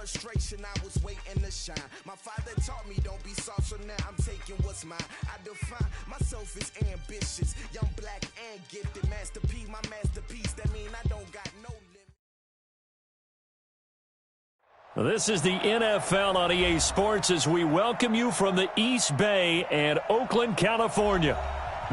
frustration, I was waiting to shine. My father taught me don't be soft, so now I'm taking what's mine. I define myself as ambitious, young, black, and gifted. Master P, my masterpiece. That mean I don't got no limit. This is the NFL on EA Sports as we welcome you from the East Bay and Oakland, California.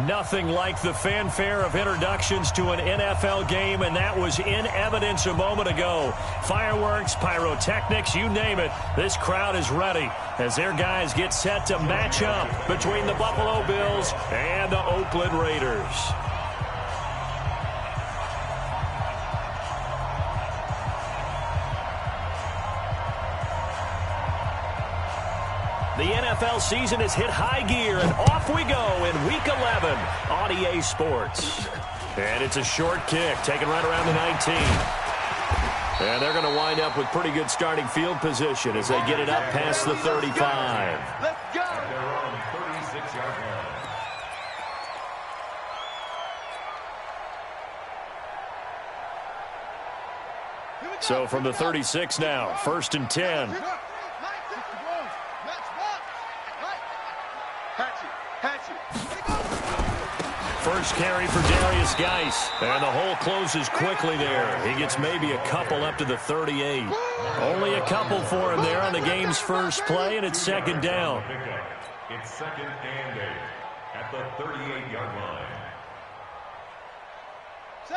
Nothing like the fanfare of introductions to an NFL game, and that was in evidence a moment ago. Fireworks, pyrotechnics, you name it. This crowd is ready as their guys get set to match up between the Buffalo Bills and the Oakland Raiders. The NFL season has hit high gear, and off we go in Week 11 on EA Sports. And it's a short kick, taken right around the 19. And they're going to wind up with pretty good starting field position as they get it up past the 35. Let's go! They're on 36-yard line. So from the 36 now, 1st and 10. First carry for Darius Geis, and the hole closes quickly there. He gets maybe a couple up to the 38. Only a couple for him there on the game's first play, and it's second down. It's 2nd and 8 at the 38-yard line.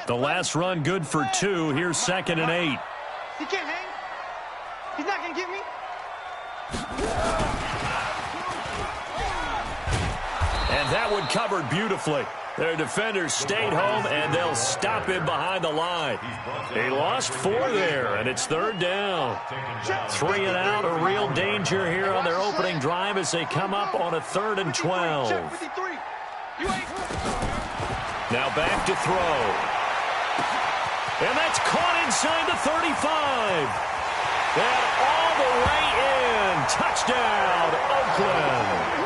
The last run good for 2. Here's 2nd and 8. He can't hang. He's not going to get me. And that one covered beautifully. Their defenders stayed home, and they'll stop him behind the line. He lost 4 there, and it's 3rd down. 3 and out, a real danger here on their opening drive as they come up on a 3rd and 12. Now back to throw. And that's caught inside the 35. And all the way in. Touchdown, Oakland.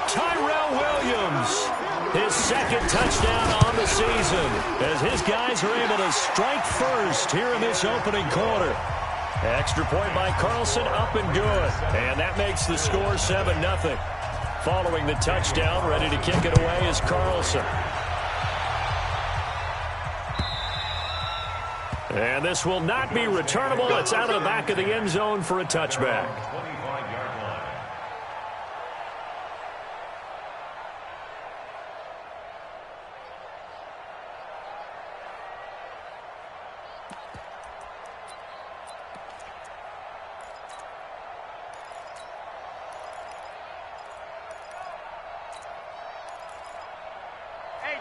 Tyrell Williams, his 2nd touchdown on the season, as his guys are able to strike first here in this opening quarter. Extra point by Carlson, up and good. And that makes the score 7-0. Following the touchdown, ready to kick it away is Carlson. And this will not be returnable. It's out of the back of the end zone for a touchback.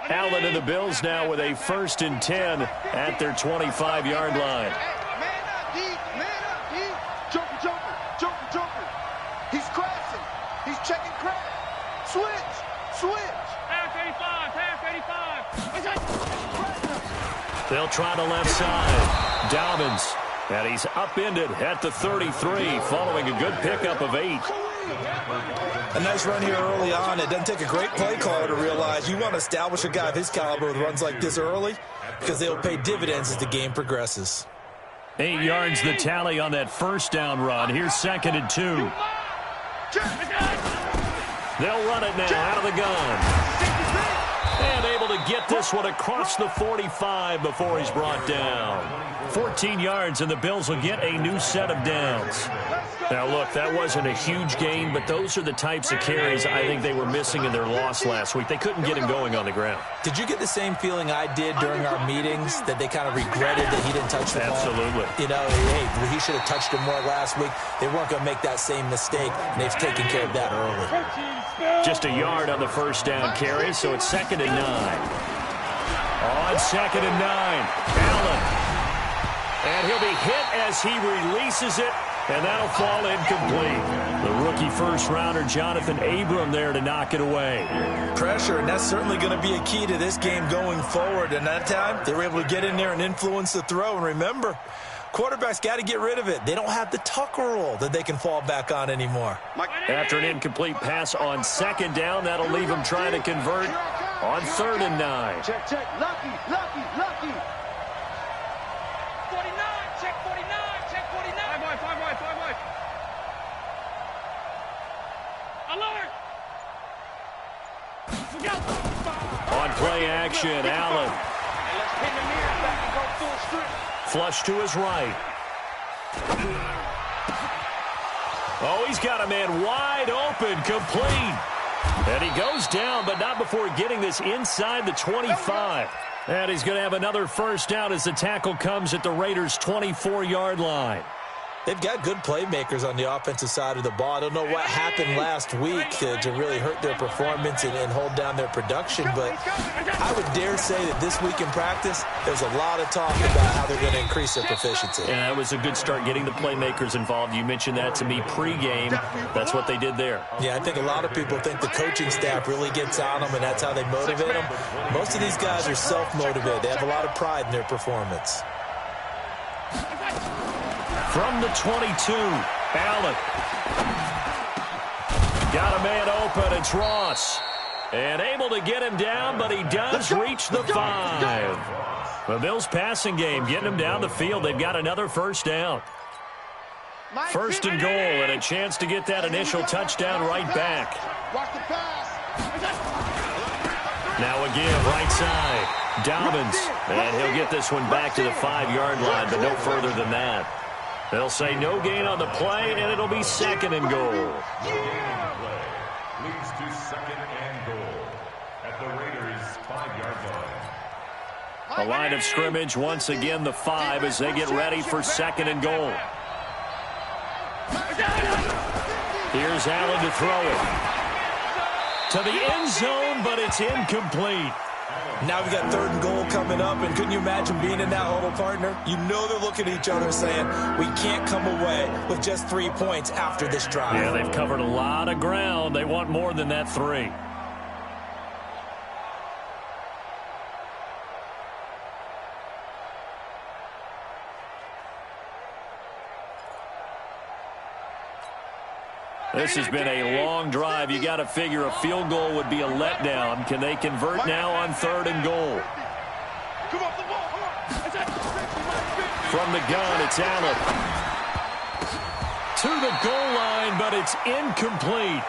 Allen and the Bills now with a 1st and 10 at their 25-yard line. Man up, D. Man up, D. Joker, Joker, Joker, Joker. He's crossing. He's checking crack. Switch, switch. Pass 85, pass 85. They'll try the left side. Dobbins, and he's upended at the 33 following a good pickup of 8. A nice run here early on. It doesn't take a great play caller to realize you want to establish a guy of his caliber with runs like this early because they'll pay dividends as the game progresses. 8 yards the tally on that 1st down run. Here's 2nd and 2. They'll run it now out of the gun. And able to get this one across the 45 before he's brought down. 14 yards, and the Bills will get a new set of downs. Now, look, that wasn't a huge gain, but those are the types of carries I think they were missing in their loss last week. They couldn't get him going on the ground. Did you get the same feeling I did during our meetings, that they kind of regretted that he didn't touch the ball? Absolutely. You know, hey, he should have touched him more last week. They weren't going to make that same mistake, and they've taken care of that early. Just a yard on the 1st down carry, so it's 2nd and 9. On 2nd and 9, Allen. And he'll be hit as he releases it, and that'll fall incomplete. The rookie first-rounder Jonathan Abram there to knock it away. Pressure, and that's certainly going to be a key to this game going forward. And that time, they were able to get in there and influence the throw. And remember, quarterbacks got to get rid of it. They don't have the Tucker rule that they can fall back on anymore. After an incomplete pass on 2nd down, that'll leave him trying to convert on 3rd and 9. Check, check. Lucky, lucky, lucky. 49, check 49, check 49. 5 boy, 5 action. Allen. Flush to his right. Oh, he's got a man wide open, complete. And he goes down, but not before getting this inside the 25. And he's going to have another first down as the tackle comes at the Raiders' 24-yard line. They've got good playmakers on the offensive side of the ball. I don't know what happened last week to really hurt their performance and hold down their production, but I would dare say that this week in practice, there's a lot of talk about how they're going to increase their proficiency. Yeah, that was a good start getting the playmakers involved. You mentioned that to me pregame. That's what they did there. Yeah, I think a lot of people think the coaching staff really gets on them, and that's how they motivate them. Most of these guys are self-motivated. They have a lot of pride in their performance. From the 22, Allen. Got a man open. It's Ross. And able to get him down, but he does reach the 5. The Bills' passing game getting him down the field. They've got another first down. First and goal, and a chance to get that initial touchdown right back. Now again, right side. Dobbins. And he'll get this one back to the 5-yard line, but no further than that. They'll say no gain on the play, and it'll be second and goal. Leads to second and goal at the Raiders' 5-yard line. A line of scrimmage, once again the 5 as they get ready for second and goal. Here's Allen to throw it. To the end zone, but it's incomplete. Now we got third and goal coming up, and couldn't you imagine being in that huddle, partner? You know they're looking at each other saying, we can't come away with just 3 points after this drive. Yeah, they've covered a lot of ground. They want more than that 3. This has been a long drive. You got to figure a field goal would be a letdown. Can they convert now on third and goal? From the gun, it's Allen. To the goal line, but it's incomplete.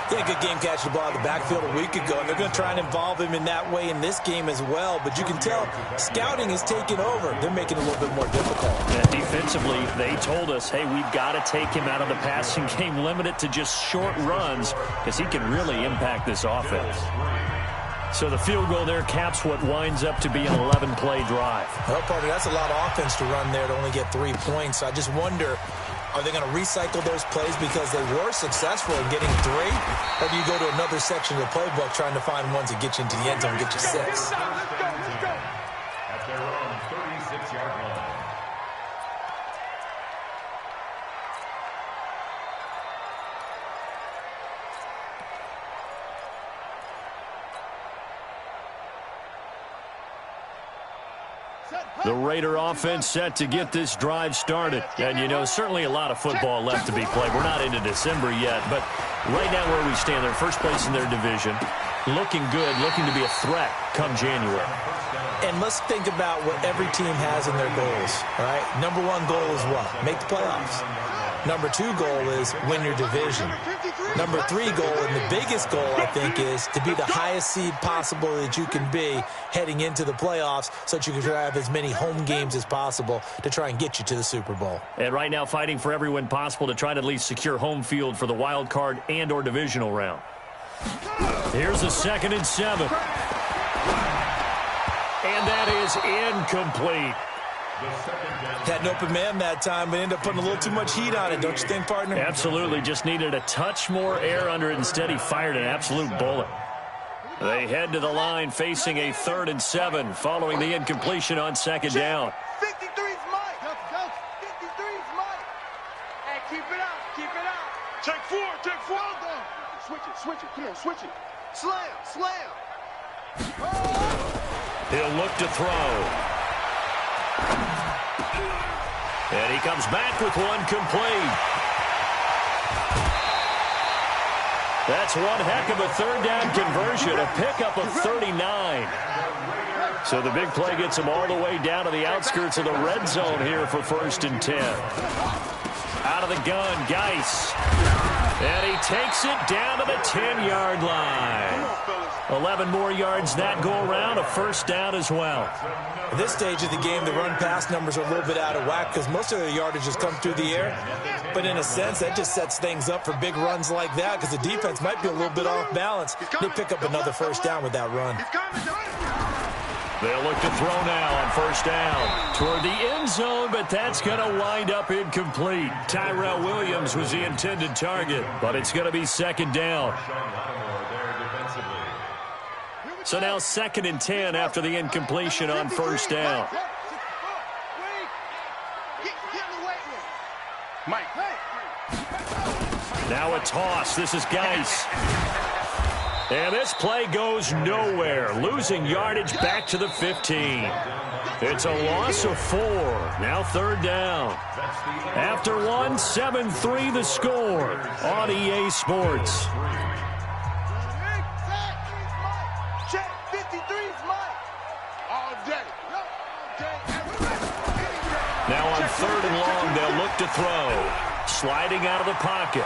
He had a good game catching the ball in the backfield a week ago, and they're going to try and involve him in that way in this game as well. But you can tell scouting is taking over. They're making it a little bit more difficult. And defensively, they told us, hey, we've got to take him out of the passing game, limit it to just short runs, because he can really impact this offense. So the field goal there caps what winds up to be an 11-play drive. Well, partner, that's a lot of offense to run there to only get 3 points. So I just wonder, are they going to recycle those plays because they were successful in getting 3? Or do you go to another section of the playbook trying to find ones that get you into the end zone and get you 6? At their own 36-yard line. The Raider offense set to get this drive started. And, you know, certainly a lot of football left to be played. We're not into December yet, but right now where we stand, they're first place in their division. Looking good, looking to be a threat come January. And let's think about what every team has in their goals, all right? Number 1 goal is what? Make the playoffs. Number 2 goal is win your division. Number 3 goal, and the biggest goal, I think, is to be the highest seed possible that you can be heading into the playoffs so that you can have as many home games as possible to try and get you to the Super Bowl. And right now fighting for every win possible to try to at least secure home field for the wild card and or divisional round. Here's a 2nd and 7. And that is incomplete. Had an open man that time, but ended up putting a little too much heat on it, don't you think, partner? Absolutely. Just needed a touch more air under it. Instead, he fired an absolute bullet. They head to the line facing a 3rd and 7 following the incompletion on 2nd down. 53's Mike. 53's Mike. Hey, keep it up. Keep it up. Take 4. Take 4. Switch it. Switch it. Come on, switch it. Slam. Slam. He'll look to throw. And he comes back with one complete. That's one heck of a 3rd down conversion, a pickup of 39. So the big play gets him all the way down to the outskirts of the red zone here for 1st and 10. Out of the gun, Geis. And he takes it down to the 10-yard line. 11 more yards that go around, a first down as well. At this stage of the game, the run-pass numbers are a little bit out of whack because most of the yardage has come through the air. But in a sense, that just sets things up for big runs like that because the defense might be a little bit off balance. They pick up another first down with that run. They'll look to throw now on first down toward the end zone, but that's going to wind up incomplete. Tyrell Williams was the intended target, but it's going to be second down. So now 2nd and 10 after the incompletion on first down. Now a toss. This is Geis. And this play goes nowhere. Losing yardage back to the 15. It's a loss of 4. Now 3rd down. After 1, 7-3 the score on EA Sports. Now on 3rd and long, they'll look to throw. Sliding out of the pocket.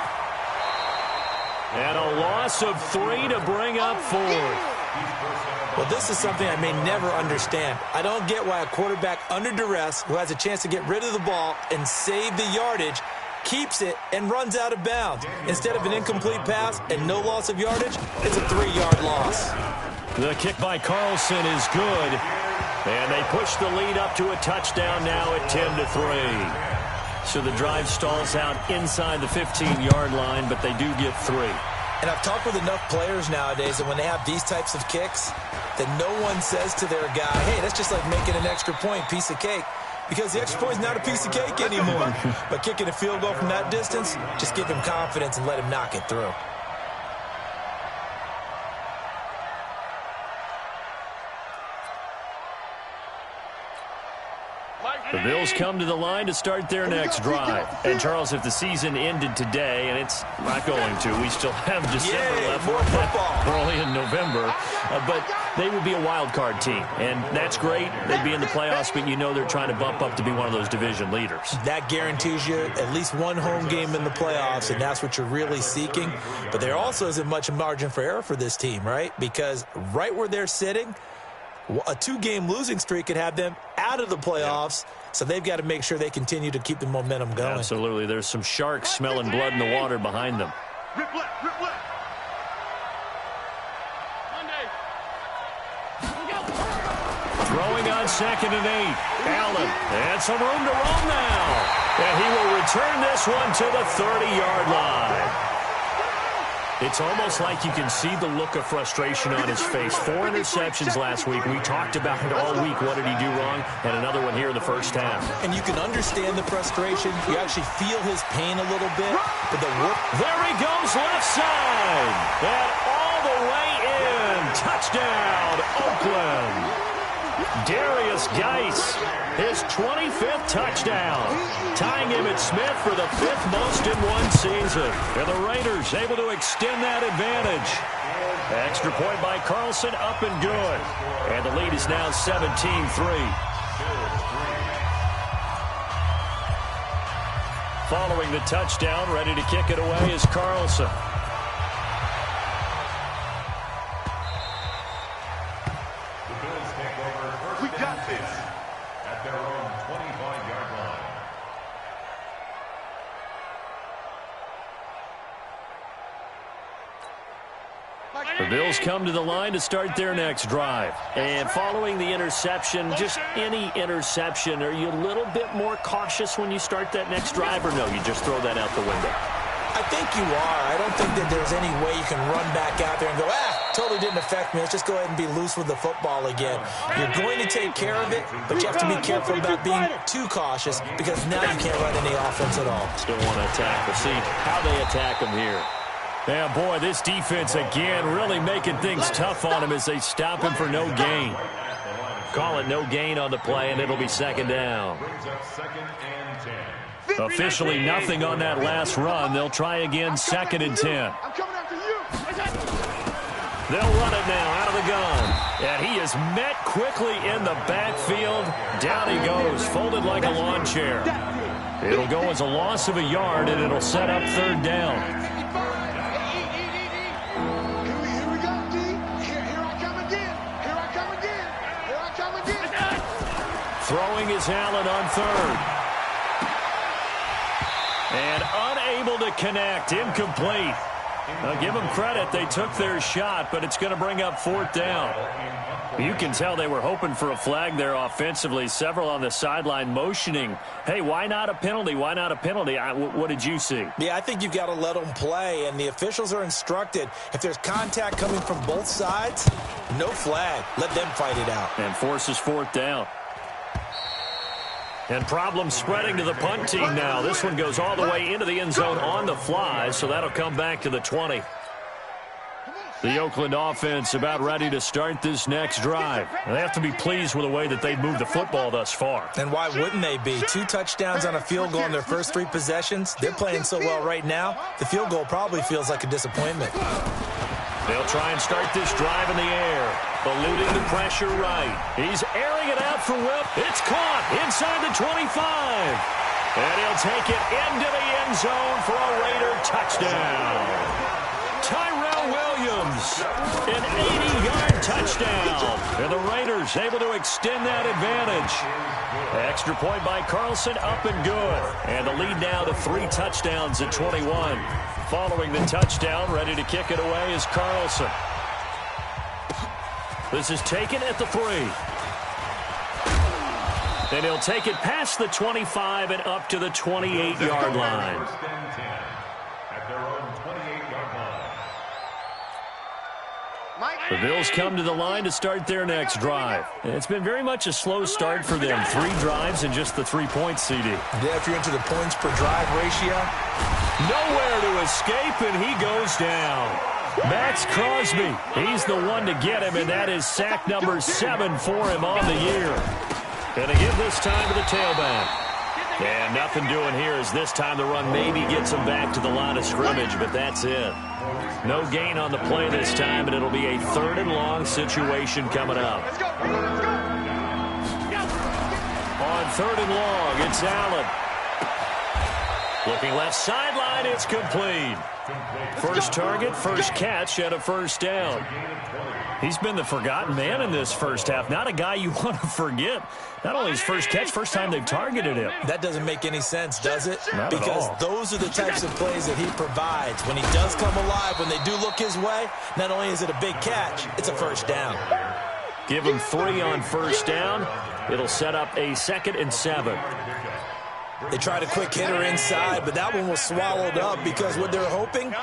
And a loss of 3 to bring up 4th. Well, this is something I may never understand. I don't get why a quarterback under duress who has a chance to get rid of the ball and save the yardage keeps it and runs out of bounds. Instead of an incomplete pass and no loss of yardage, it's a 3-yard loss. The kick by Carlson is good. And they push the lead up to a touchdown now at 10-3. So the drive stalls out inside the 15-yard line, but they do get 3. And I've talked with enough players nowadays that when they have these types of kicks, that no one says to their guy, hey, that's just like making an extra point, piece of cake. Because the extra point is not a piece of cake anymore. But kicking a field goal from that distance, just give him confidence and let him knock it through. The Bills come to the line to start their next drive. And, Charles, if the season ended today, and it's not going to, we still have December left, more football. Early in November, but they would be a wild card team. And that's great. They'd be in the playoffs, but you know they're trying to bump up to be one of those division leaders. That guarantees you at least one home game in the playoffs, and that's what you're really seeking. But there also isn't much margin for error for this team, right? Because right where they're sitting, a 2-game losing streak could have them out of the playoffs. So they've got to make sure they continue to keep the momentum going. Absolutely. There's some sharks smelling blood in the water behind them. Rip left, rip left. Throwing on 2nd and 8. Allen. And some room to roam now. And he will return this one to the 30-yard line. It's almost like you can see the look of frustration on his face. 4 interceptions last week. We talked about it all week. What did he do wrong? And another one here in the first half. And you can understand the frustration. You actually feel his pain a little bit. But there he goes, left side. And all the way in. Touchdown, Oakland. Darius Geis, his 25th touchdown, tying him at Smith for the 5th most in one season. And the Raiders able to extend that advantage. Extra point by Carlson, up and good. And the lead is now 17-3. Following the touchdown, ready to kick it away is Carlson. We got this. At their own 25-yard line. The Bills come to the line to start their next drive. And following the interception, just any interception, are you a little bit more cautious when you start that next drive, or no, you just throw that out the window? I think you are. I don't think that there's any way you can run back out there and go, totally didn't affect me. Let's just go ahead and be loose with the football again. You're going to take care of it, but you have to be careful about being too cautious because now you can't run any offense at all. Still want to attack. We'll see how they attack him here. Yeah, boy, this defense again really making things tough on him as they stop him for no gain. Call it no gain on the play, and it'll be second down. Officially nothing on that last run. They'll try again, 2nd and 10. I'm coming after you. They'll run it now out of the gun. And he is met quickly in the backfield. Down he goes, folded like a lawn chair. It'll go as a loss of a yard, and it'll set up third down. Here we go, D. Here I come again. Here I come again. Here I come again. Throwing is Allen on third. And unable to connect. Incomplete. Now, give them credit. They took their shot, but it's going to bring up fourth down. You can tell they were hoping for a flag there offensively. Several on the sideline motioning, hey, why not a penalty? Why not a penalty? What did you see? Yeah, I think you've got to let them play, and the officials are instructed. If there's contact coming from both sides, no flag. Let them fight it out. And forces fourth down. And problems spreading to the punt team now. This one goes all the way into the end zone on the fly, so that'll come back to the 20. The Oakland offense about ready to start this next drive. And they have to be pleased with the way that they've moved the football thus far. And why wouldn't they be? 2 touchdowns on a field goal in their first 3 possessions. They're playing so well right now, the field goal probably feels like a disappointment. They'll try and start this drive in the air, eluding the pressure right. He's airing it out for Whip. It's caught inside the 25. And he'll take it into the end zone for a Raider touchdown. Tyrell Williams, an 80-yard touchdown. And the Raiders able to extend that advantage. Extra point by Carlson, up and good. And the lead now to 3 touchdowns at 21. Following the touchdown, ready to kick it away is Carlson. This is taken at the 3. And he'll take it past the 25 and up to the 28-yard line. The Bills come to the line to start their next drive. It's been very much a slow start for them. 3 drives and just the 3 points, CD. Yeah, if you're into the points per drive ratio. Nowhere to escape, and he goes down. Max Crosby, he's the one to get him, and that is sack number 7 for him on the year. Going to give this time to the tailback. And nothing doing here as this time the run maybe gets him back to the line of scrimmage, but that's it. No gain on the play this time, and it'll be a 3rd and long situation coming up. Let's go. On 3rd and long, it's Allen. Looking left sideline, it's complete. First target, first catch, and a first down. He's been the forgotten man in this first half. Not a guy you want to forget. Not only his first catch, first time they've targeted him. That doesn't make any sense, does it? Not at because all. Those are the types of plays that he provides. When he does come alive, when they do look his way, not only is it a big catch, it's a first down. Give him 3 on first down. It'll set up a 2nd and 7. They tried a quick hitter inside, but that one was swallowed up because what they're hoping,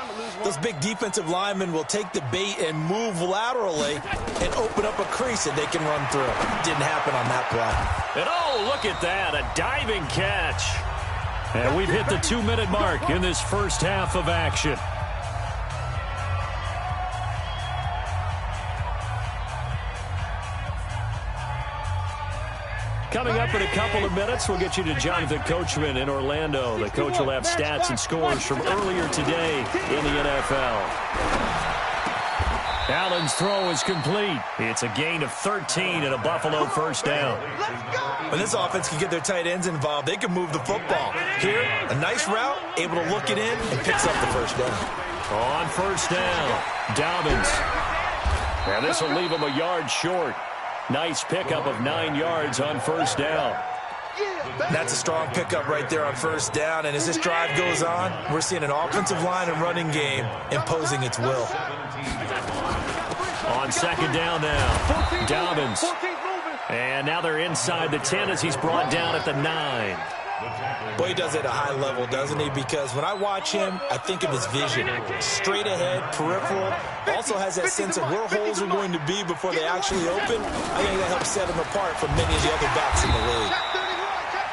those big defensive linemen will take the bait and move laterally and open up a crease that they can run through. Didn't happen on that play. And oh, look at that, a diving catch. And we've hit the 2-minute mark in this first half of action. Coming up in a couple of minutes, we'll get you to Jonathan Coachman in Orlando. The coach will have stats and scores from earlier today in the NFL. Allen's throw is complete. It's a gain of 13 and a Buffalo first down. When this offense can get their tight ends involved, they can move the football. Here, a nice route, able to look it in, and picks up the first down. On first down, Dobbins. And this will leave him a yard short. Nice pickup of 9 yards on first down. That's a strong pickup right there on first down. And as this drive goes on, we're seeing an offensive line and running game imposing its will. On second down now, Dobbins. And now they're inside the 10 as he's brought down at the 9. Boy, he does it at a high level, doesn't he? Because when I watch him, I think of his vision. Straight ahead, peripheral. Also has that sense of where holes are going to be before they actually open. I think that helps set him apart from many of the other backs in the league.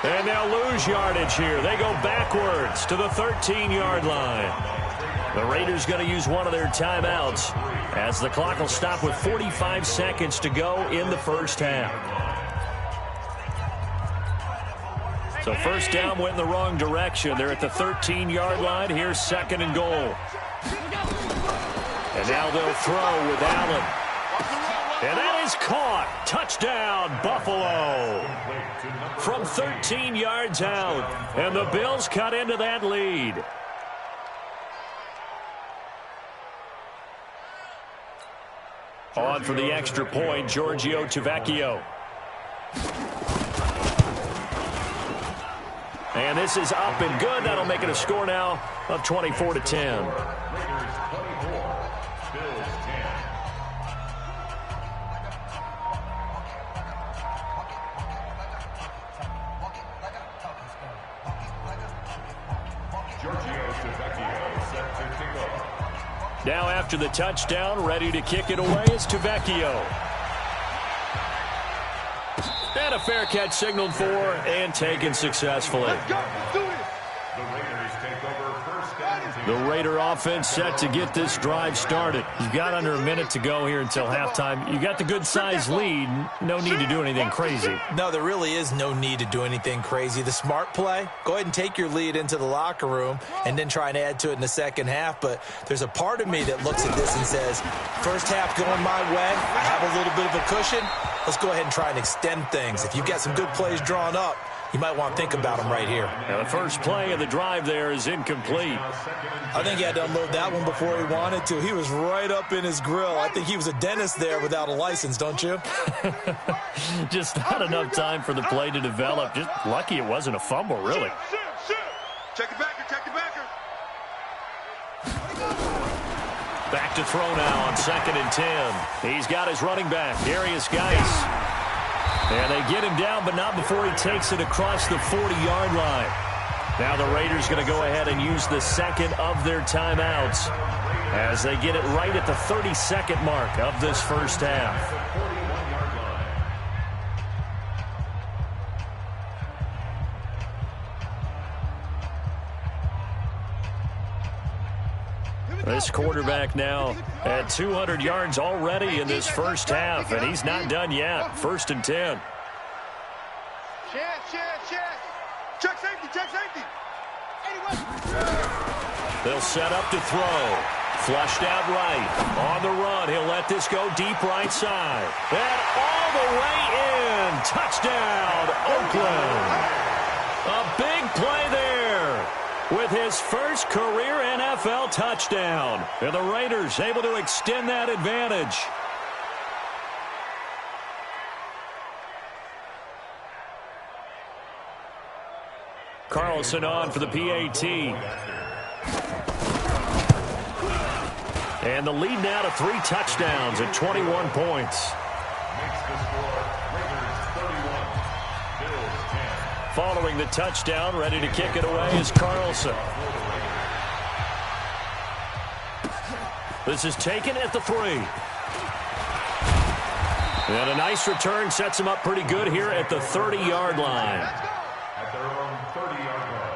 And they'll lose yardage here. They go backwards to the 13-yard line. The Raiders going to use one of their timeouts as the clock will stop with 45 seconds to go in the first half. So first down went in the wrong direction. They're at the 13-yard line. Here's 2nd and goal. And now they'll throw with Allen. And that is caught. Touchdown, Buffalo. from 13 yards out. And the Bills cut into that lead. On for the extra point, Giorgio Tavecchio. And this is up and good. That'll make it a score now of 24-10. Now after the touchdown, ready to kick it away is Tavecchio. And a fair catch signaled for and taken successfully. Let's go. Let's do this. The Raiders take over first down. The Raider offense set to get this drive started. You've got under a minute to go here until halftime. You got the good-sized lead. No need to do anything crazy. No, there really is no need to do anything crazy. The smart play, go ahead and take your lead into the locker room and then try and add to it in the second half. But there's a part of me that looks at this and says, first half going my way, I have a little bit of a cushion. Let's go ahead and try and extend things. If you've got some good plays drawn up, you might want to think about them right here. Now the first play of the drive there is incomplete. I think he had to unload that one before he wanted to. He was right up in his grill. I think he was a dentist there without a license, don't you? Just not enough time for the play to develop. Just lucky it wasn't a fumble, really. Check it backer, check it backer. Back to throw now on 2nd and 10. He's got his running back, Darius Geis. And they get him down, but not before he takes it across the 40-yard line. Now the Raiders going to go ahead and use the second of their timeouts as they get it right at the 32nd mark of this first half. This quarterback now at 200 yards already in this first half, and he's not done yet. 1st and 10. Check safety, check safety. They'll set up to throw. Flushed out right. On the run, he'll let this go deep right side. And all the way in. Touchdown, Oakland. A big play there with his first career NFL touchdown. And the Raiders able to extend that advantage. Carlson on for the PAT. And the lead now to 3 touchdowns at 21 points. Makes the score, Raiders 31, Bills 10. Following the touchdown, ready to kick it away is Carlson. This is taken at the 3. And a nice return sets him up pretty good here at the 30-yard line. At their own 30-yard line.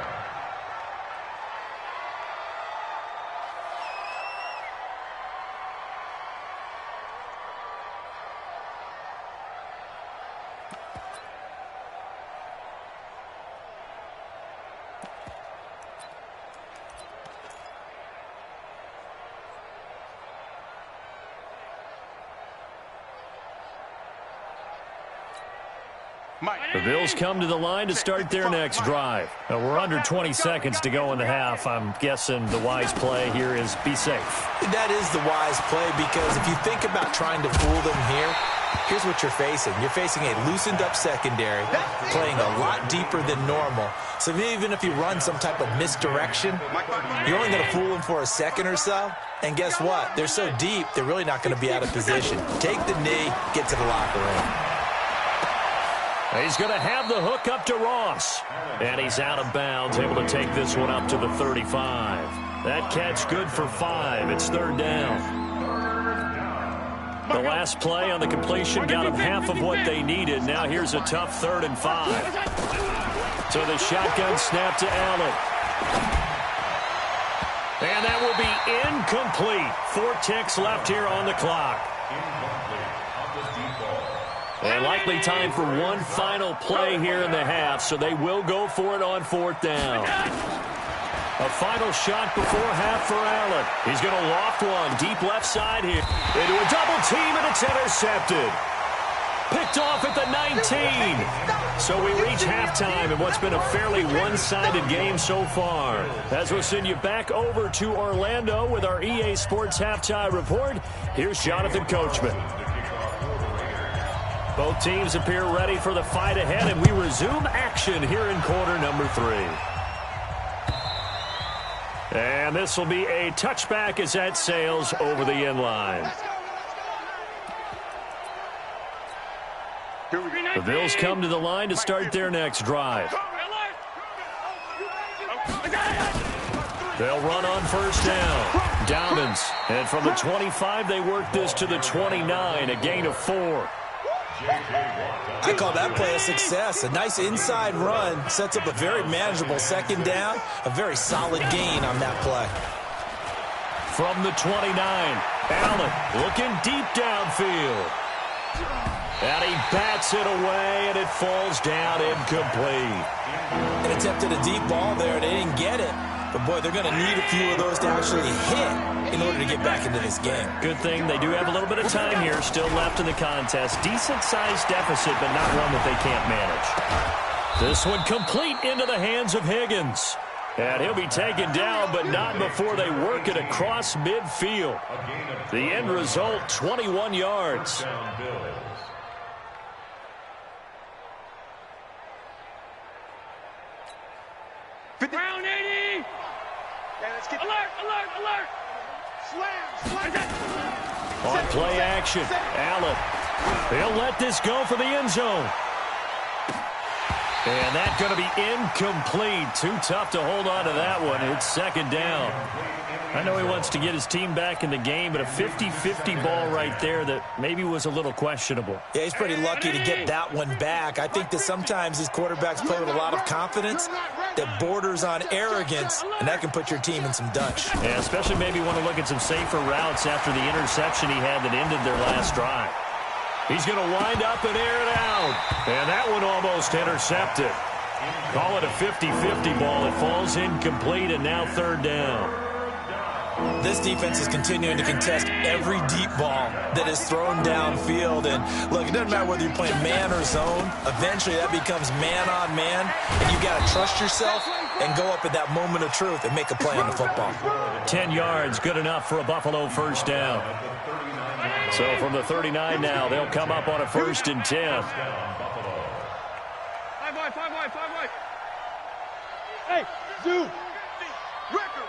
The Bills come to the line to start their next drive. Now we're under 20 seconds to go in the half. I'm guessing the wise play here is be safe. That is the wise play, because if you think about trying to fool them here, here's what you're facing. You're facing a loosened up secondary, playing a lot deeper than normal. So even if you run some type of misdirection, you're only going to fool them for a second or so. And guess what? They're so deep, they're really not going to be out of position. Take the knee, get to the locker room. He's going to have the hook up to Ross. And he's out of bounds, able to take this one up to the 35. That catch good for 5. It's 3rd down. The last play on the completion got them half of what they needed. Now here's a tough 3rd and 5. So the shotgun snap to Allen. And that will be incomplete. 4 ticks left here on the clock. And likely time for one final play here in the half, so they will go for it on 4th down. A final shot before half for Allen. He's going to loft one deep left side here. Into a double team, and it's intercepted. Picked off at the 19. So we reach halftime in what's been a fairly one-sided game so far. As we'll send you back over to Orlando with our EA Sports Halftime Report, here's Jonathan Coachman. Both teams appear ready for the fight ahead, and we resume action here in quarter number 3. And this will be a touchback as that sails over the end line. The Bills come to the line to start their next drive. They'll run on first down. Dobbins. And from the 25, they work this to the 29, a gain of 4. I call that play a success. A nice inside run sets up a very manageable second down. A very solid gain on that play. From the 29, Allen looking deep downfield. And he bats it away, and it falls down incomplete. It attempted a deep ball there. They didn't get it. But, boy, they're going to need a few of those to actually hit in order to get back into this game. Good thing they do have a little bit of time here still left in the contest. Decent-sized deficit, but not one that they can't manage. This one complete into the hands of Higgins. And he'll be taken down, but not before they work it across midfield. The end result, 21 yards. Round 80! Alert, alert, alert! Slam, slam! On play action, Allen. They'll let this go for the end zone. And that's going to be incomplete. Too tough to hold on to that one. It's second down. I know he wants to get his team back in the game, but a 50-50 ball right there that maybe was a little questionable. Yeah, he's pretty lucky to get that one back. I think that sometimes these quarterbacks play with a lot of confidence that borders on arrogance, and that can put your team in some Dutch. Yeah, especially maybe want to look at some safer routes after the interception he had that ended their last drive. He's going to wind up and air it out. And that one almost intercepted. Call it a 50-50 ball. It falls incomplete, and now third down. This defense is continuing to contest every deep ball that is thrown downfield. And, look, it doesn't matter whether you're playing man or zone. Eventually, that becomes man-on-man. And you've got to trust yourself and go up at that moment of truth and make a play on the football. 10 yards, good enough for a Buffalo first down. So from the 39 now, they'll come up on a 1st and 10. 5 wide, 5 wide, 5 wide. Hey, Zoo. Record.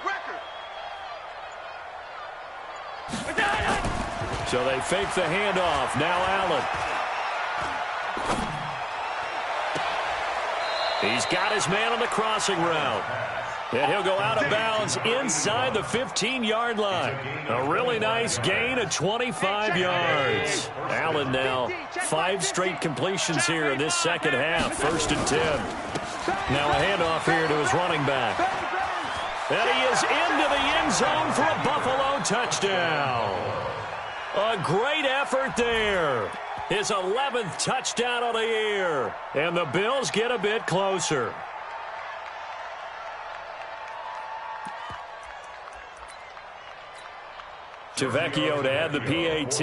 So they fake the handoff. Now Allen. He's got his man on the crossing route. And he'll go out of bounds inside the 15-yard line. A really nice gain of 25 yards. Allen now 5 straight completions here in this second half. 1st and 10. Now a handoff here to his running back. And he is into the end zone for a Buffalo touchdown. A great effort there. His 11th touchdown of the year. And the Bills get a bit closer. Tavecchio to add the PAT.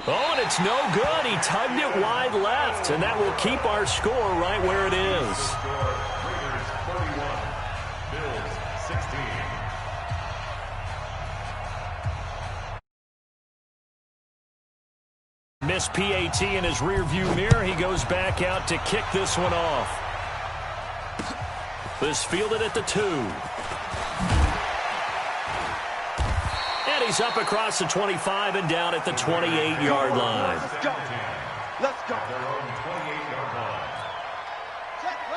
Oh, and it's no good. He tugged it wide left, and that will keep our score right where it is. Missed PAT in his rearview mirror. He goes back out to kick this one off. This fielded at the 2. And he's up across the 25 and down at the 28-yard line. Let's go.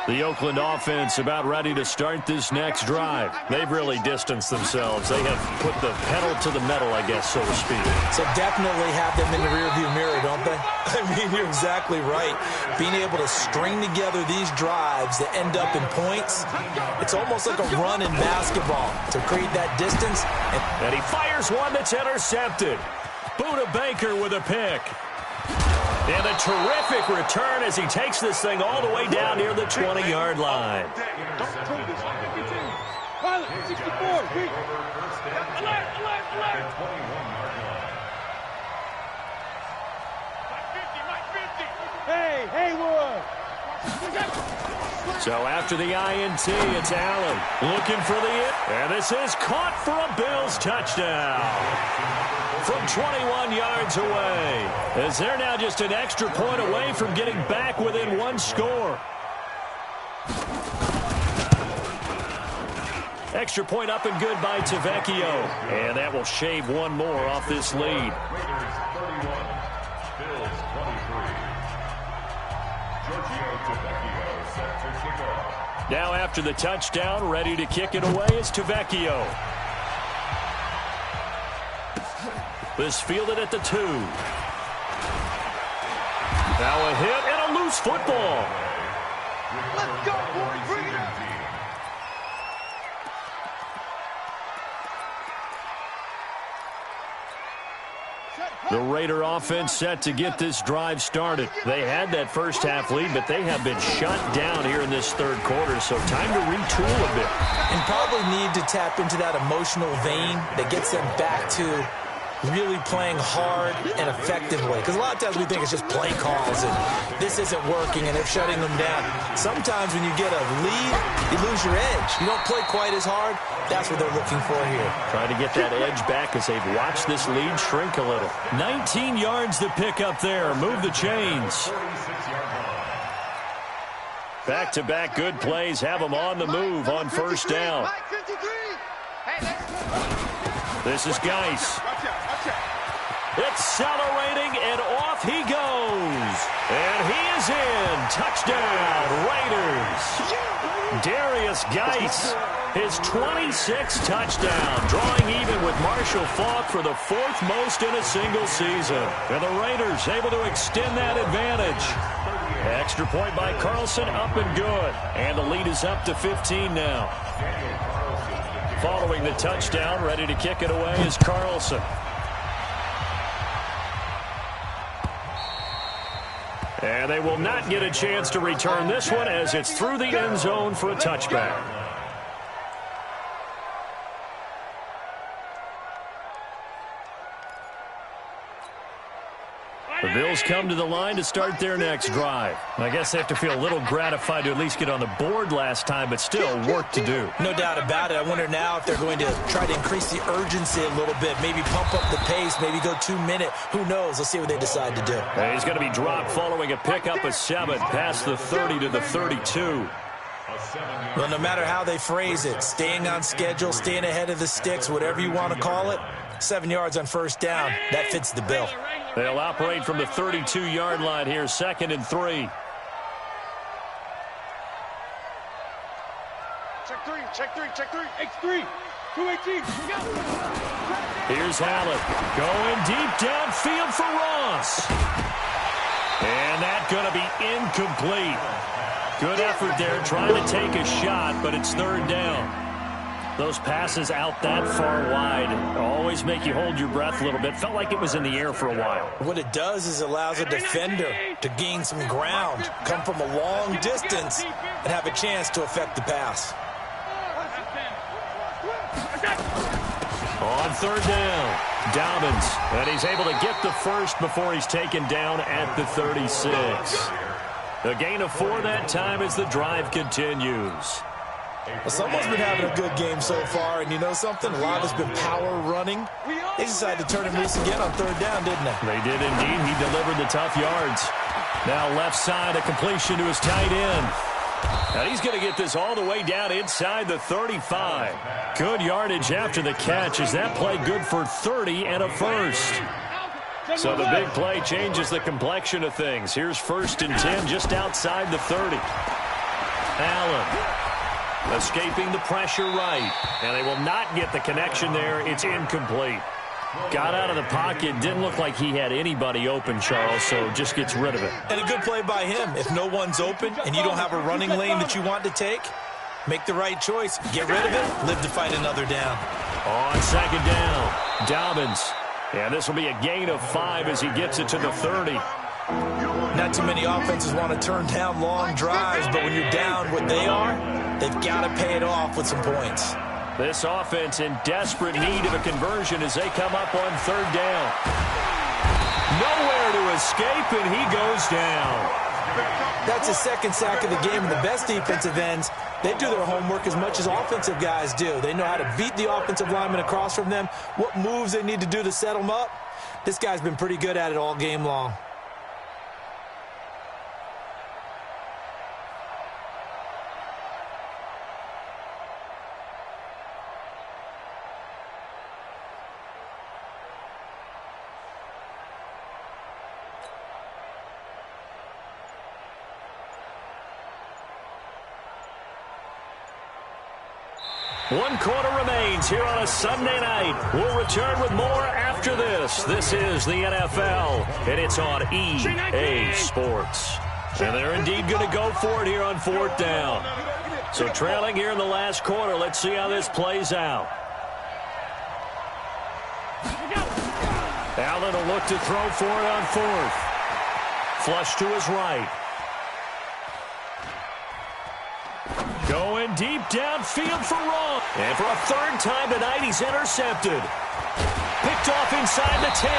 The Oakland offense about ready to start this next drive. They've really distanced themselves. They have put the pedal to the metal, I guess, so to speak. So definitely have them in the rearview mirror, don't they? I mean, you're exactly right. Being able to string together these drives that end up in points, it's almost like a run in basketball to create that distance. And he fires one that's intercepted. Buda Baker with a pick. And a terrific return as he takes this thing all the way down near the 20-yard line. Alert, alert, alert. The 21-yard line. Hey, Haywood. So after the INT, it's Allen looking for the hit. And this is caught for a Bills touchdown from 21 yards away. As they're now just an extra point away from getting back within one score. Extra point up and good by Tavecchio. And that will shave one more off this lead. Raiders 31, Bills 23. Giorgio Tavecchio set to kick off. Now after the touchdown, ready to kick it away is Tavecchio. This fielded at the 2. Now a hit and a loose football. Let's go, boys. Bring it up. The Raider offense set to get this drive started. They had that first half lead, but they have been shut down here in this third quarter, so time to retool a bit. And probably need to tap into that emotional vein that gets them back to really playing hard and effectively. Because a lot of times we think it's just play calls and this isn't working and they're shutting them down. Sometimes when you get a lead, you lose your edge. You don't play quite as hard. That's what they're looking for here. Trying to get that edge back as they've watched this lead shrink a little. 19 yards to pick up there. Move the chains. Back-to-back good plays have them on the move on first down. This is Geis. Accelerating, and off he goes. And he is in. Touchdown, Raiders. Darius Geis, his 26th touchdown, drawing even with Marshall Faulk for the 4th most in a single season. And the Raiders able to extend that advantage. Extra point by Carlson, up and good. And the lead is up to 15 now. Following the touchdown, ready to kick it away is Carlson. And they will not get a chance to return this one as it's through the end zone for a touchback. The Bills come to the line to start their next drive. I guess they have to feel a little gratified to at least get on the board last time, but still work to do. No doubt about it. I wonder now if they're going to try to increase the urgency a little bit, maybe pump up the pace, maybe go 2 minute. Who knows? Let's see what they decide to do. And he's going to be dropped following a pickup of 7 past the 30 to the 32. Well, no matter how they phrase it, staying on schedule, staying ahead of the sticks, whatever you want to call it, 7 yards on first down, that fits the bill. They'll operate from the 32-yard line here, 2nd and 3. Check three, check three, check three. X3, 218. Here's Allen going deep downfield for Ross. And that's going to be incomplete. Good effort there trying to take a shot, but it's 3rd down. Those passes out that far wide always make you hold your breath a little bit. Felt like it was in the air for a while. What it does is allows a defender to gain some ground, come from a long distance, and have a chance to affect the pass. On 3rd down, Dobbins, and he's able to get the first before he's taken down at the 36. A gain of 4 that time as the drive continues. Well, someone's been having a good game so far, and you know something? A lot has been power running. They decided to turn him loose again on 3rd down, didn't they? They did indeed. He delivered the tough yards. Now left side, a completion to his tight end. And he's going to get this all the way down inside the 35. Good yardage after the catch as that play good for 30 and a first. So the big play changes the complexion of things. Here's 1st and 10 just outside the 30. Allen escaping the pressure right. And they will not get the connection there. It's incomplete. Got out of the pocket. Didn't look like he had anybody open, Charles, so just gets rid of it. And a good play by him. If no one's open and you don't have a running lane that you want to take, make the right choice. Get rid of it. Live to fight another down. On 2nd down, Dobbins. And this will be a gain of 5 as he gets it to the 30. Not too many offenses want to turn down long drives, but when you're down what they are, they've got to pay it off with some points. This offense in desperate need of a conversion as they come up on third down. Nowhere to escape, and he goes down. That's his second sack of the game, and the best defensive ends, they do their homework as much as offensive guys do. They know how to beat the offensive lineman across from them, what moves they need to do to set them up. This guy's been pretty good at it all game long. One quarter remains here on a Sunday night. We'll return with more after this. This is the NFL, and it's on EA Sports. And they're indeed going to go for it here on fourth down. So trailing here in the last quarter, let's see how this plays out. Allen will look to throw for it on fourth. Flush to his right. Going deep downfield for Ross. And for a third time tonight, he's intercepted. Picked off inside the 10.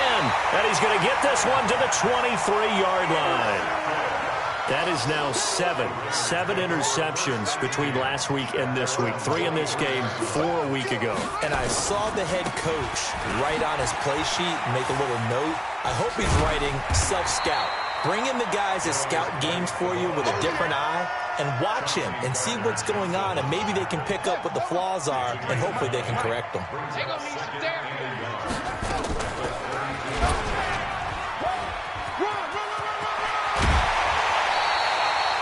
And he's going to get this one to the 23-yard line. That is now seven interceptions between last week and this week. 3 in this game, 4 a week ago. And I saw the head coach write on his play sheet, make a little note. I hope he's writing self-scout. Bring in the guys that scout games for you with a different eye and watch him and see what's going on, and maybe they can pick up what the flaws are, and hopefully they can correct them.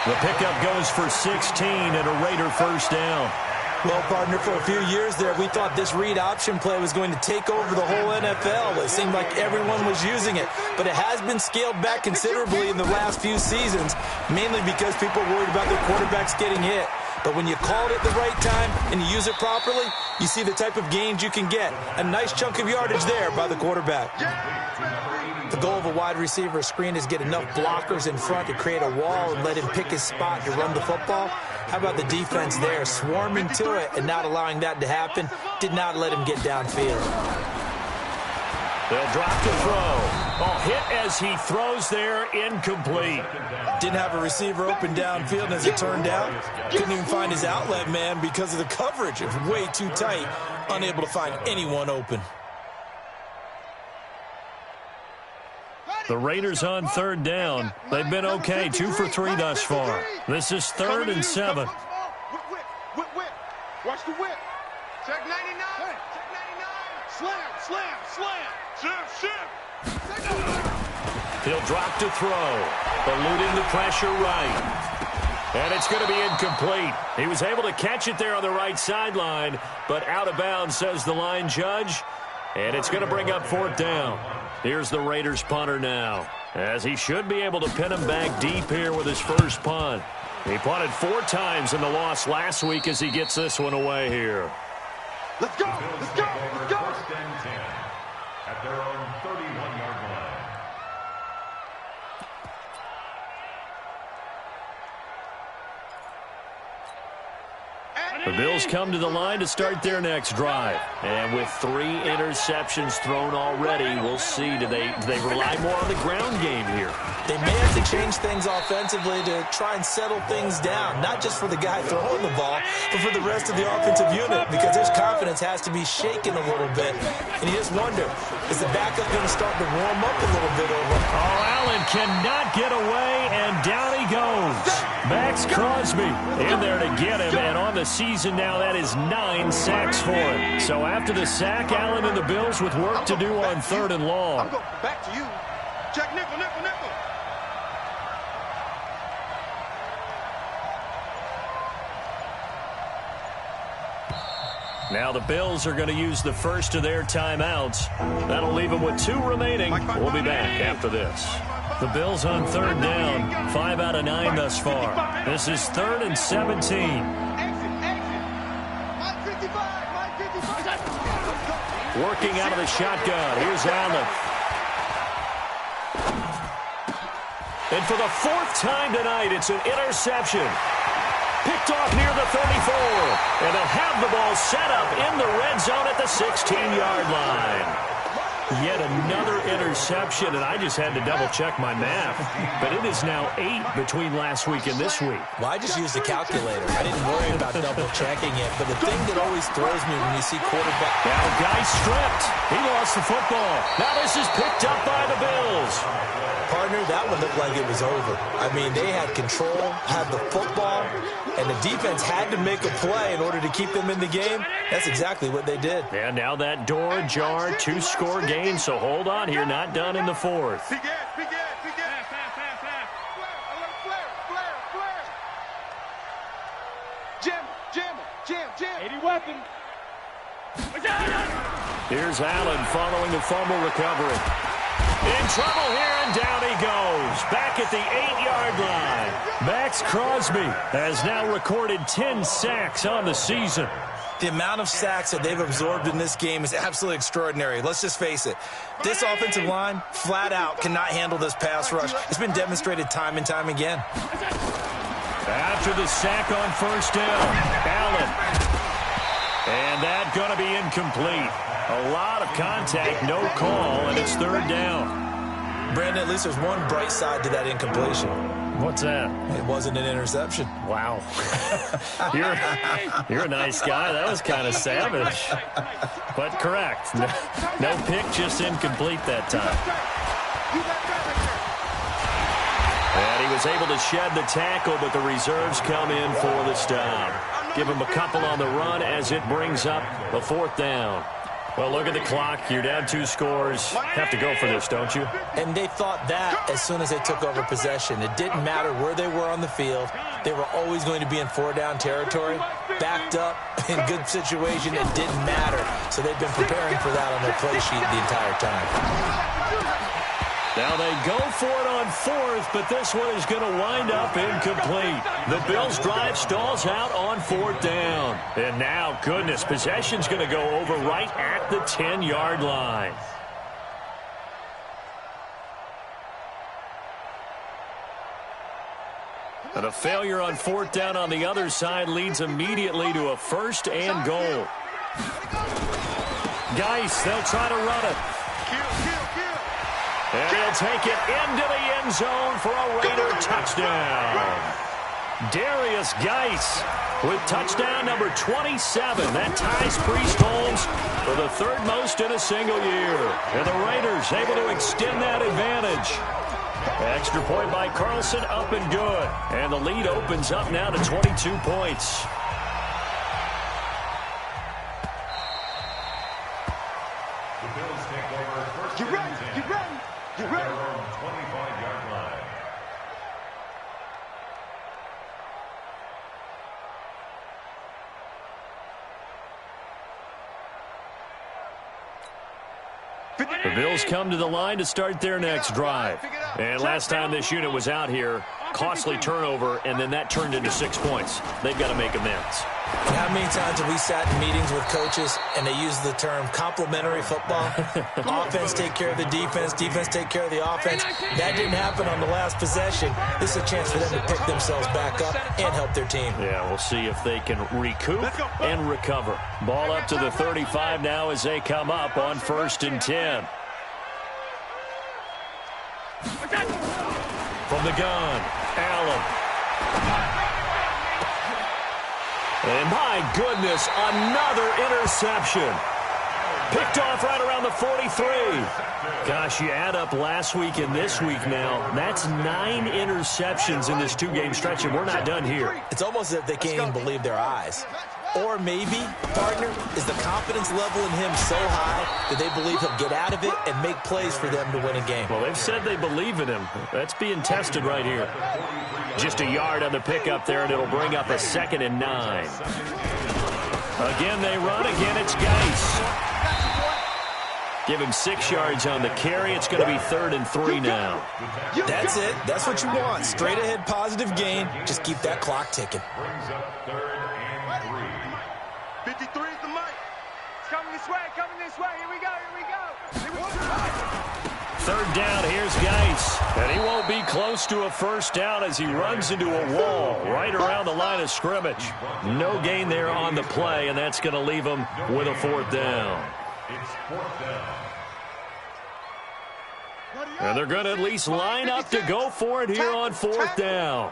The pickup goes for 16 and a Raider first down. Well, partner, for a few years there, we thought this read option play was going to take over the whole NFL. It seemed like everyone was using it, but it has been scaled back considerably in the last few seasons, mainly because people are worried about their quarterbacks getting hit. But when you call it at the right time and you use it properly, you see the type of gains you can get. A nice chunk of yardage there by the quarterback. The goal of a wide receiver screen is get enough blockers in front to create a wall and let him pick his spot to run the football. How about the defense there, swarming to it and not allowing that to happen? Did not let him get downfield. They'll drop to throw. Oh, hit as he throws there, incomplete. Didn't have a receiver open downfield, and as it turned out, couldn't even find his outlet man because of the coverage. It was way too tight, unable to find anyone open. The Raiders on third down. They've been okay, 2 for 3 thus far. This is 3rd and 7. Whip. Watch the whip. Check 99. Check 99. Slam. Ship. He'll drop to throw. Eluding the pressure right. And it's going to be incomplete. He was able to catch it there on the right sideline, but out of bounds, says the line judge. And it's going to bring up fourth down. Here's the Raiders punter now, as he should be able to pin him back deep here with his first punt. He punted 4 times in the loss last week as he gets this one away here. Let's go. First and 10 at their own 31-yard line. The Bills come to the line to start their next drive. And with 3 interceptions thrown already, we'll see. Do they rely more on the ground game here? They may have to change things offensively to try and settle things down, not just for the guy throwing the ball, but for the rest of the offensive unit, because his confidence has to be shaken a little bit. And you just wonder, is the backup going to start to warm up a little bit over? Oh, Allen cannot get away, and down he goes. Max Crosby in there to get him, and on the season now, that is 9 sacks for him. So after the sack, Allen and the Bills with work to do on 3rd and long. I'm going back to you. Check nickel. Now the Bills are going to use the first of their timeouts. That'll leave them with 2 remaining. We'll be back after this. The Bills on 3rd down, 5 out of 9 thus far. This is 3rd and 17. Working out of the shotgun. Here's Allen. And for the 4th time tonight, it's an interception. Picked off near the 34. And they'll have the ball set up in the red zone at the 16-yard line. Yet another interception, and I just had to double-check my math. But it is now 8 between last week and this week. Well, I just used a calculator. I didn't worry about double-checking it. But the thing that always throws me when you see quarterback... Now, guy stripped. He lost the football. Now this is picked up by the Bills. Partner, that one looked like it was over. I mean, they had control, had the football, and the defense had to make a play in order to keep them in the game. That's exactly what they did. And now that door ajar, 2-score game, so hold on here, not done in the fourth. Big ass, big ass, big ass. Flare. Jam. 80 weapon. Here's Allen following the fumble recovery. In trouble here, and down he goes. Back at the 8-yard line. Max Crosby has now recorded 10 sacks on the season. The amount of sacks that they've absorbed in this game is absolutely extraordinary. Let's just face it. This offensive line, flat out, cannot handle this pass rush. It's been demonstrated time and time again. After the sack on first down, Allen. And that going to be incomplete. A lot of contact, no call, and it's third down. Brandon, at least there's one bright side to that incompletion. What's that? It wasn't an interception. Wow. You're a nice guy. That was kind of savage. But correct. No pick, just incomplete that time. And he was able to shed the tackle, but the reserves come in for the stop. Give him a couple on the run as it brings up the fourth down. Well, look at the clock. You're down 2 scores. Have to go for this, don't you? And they thought that as soon as they took over possession. It didn't matter where they were on the field. They were always going to be in 4-down territory. Backed up, in good situation, it didn't matter. So they've been preparing for that on their play sheet the entire time. Now they go for it on fourth, but this one is going to wind up incomplete. The Bills' drive stalls out on 4th down. And now, goodness, possession's going to go over right at the 10-yard line. And a failure on 4th down on the other side leads immediately to a 1st and goal. Geis, they'll try to run it. And he'll take it into the end zone for a Raider touchdown. Darius Geis with touchdown number 27. That ties Priest Holmes for the 3rd most in a single year. And the Raiders able to extend that advantage. Extra point by Carlson, up and good. And the lead opens up now to 22 points. The Bills take over first. Get ready. Their own 25-yard line. The Bills come to the line to start their next drive. And last time this unit was out here, costly turnover, and then that turned into 6 points. They've got to make amends. And how many times have we sat in meetings with coaches and they use the term complementary football? Offense take care of the defense, defense take care of the offense. That didn't happen on the last possession. This is a chance for them to pick themselves back up and help their team. Yeah, we'll see if they can recoup and recover. Ball up to the 35 now as they come up on 1st and 10. From the gun, Allen. And my goodness, another interception. Picked off right around the 43. Gosh, you add up last week and this week now, that's 9 interceptions in this 2-game stretch, and we're not done here. It's almost as if they can't even believe their eyes. Or maybe, partner, is the confidence level in him so high that they believe he'll get out of it and make plays for them to win a game. Well, they've said they believe in him. That's being tested right here. Just a yard on the pickup there, and it'll bring up a 2nd and 9. Again, they run. Again, it's Geis. Give him 6 yards on the carry. It's going to be 3rd and 3 now. That's it. That's what you want. Straight ahead, positive gain. Just keep that clock ticking. Brings up 3rd and 3. 53 is the mic. It's coming this way, Here we go. third down. Here's Geis. And he won't be close to a first down as he runs into a wall right around the line of scrimmage. No gain there on the play, and that's going to leave him with a fourth down. It's fourth down. And they're going to at least line up to go for it here on fourth down.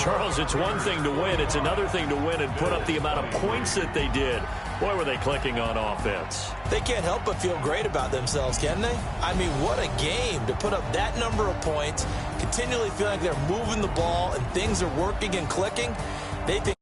Charles, it's one thing to win. It's another thing to win and put up the amount of points that they did. Boy, were they clicking on offense. They can't help but feel great about themselves, can they? I mean, what a game to put up that number of points, continually feel like they're moving the ball and things are working and clicking. They think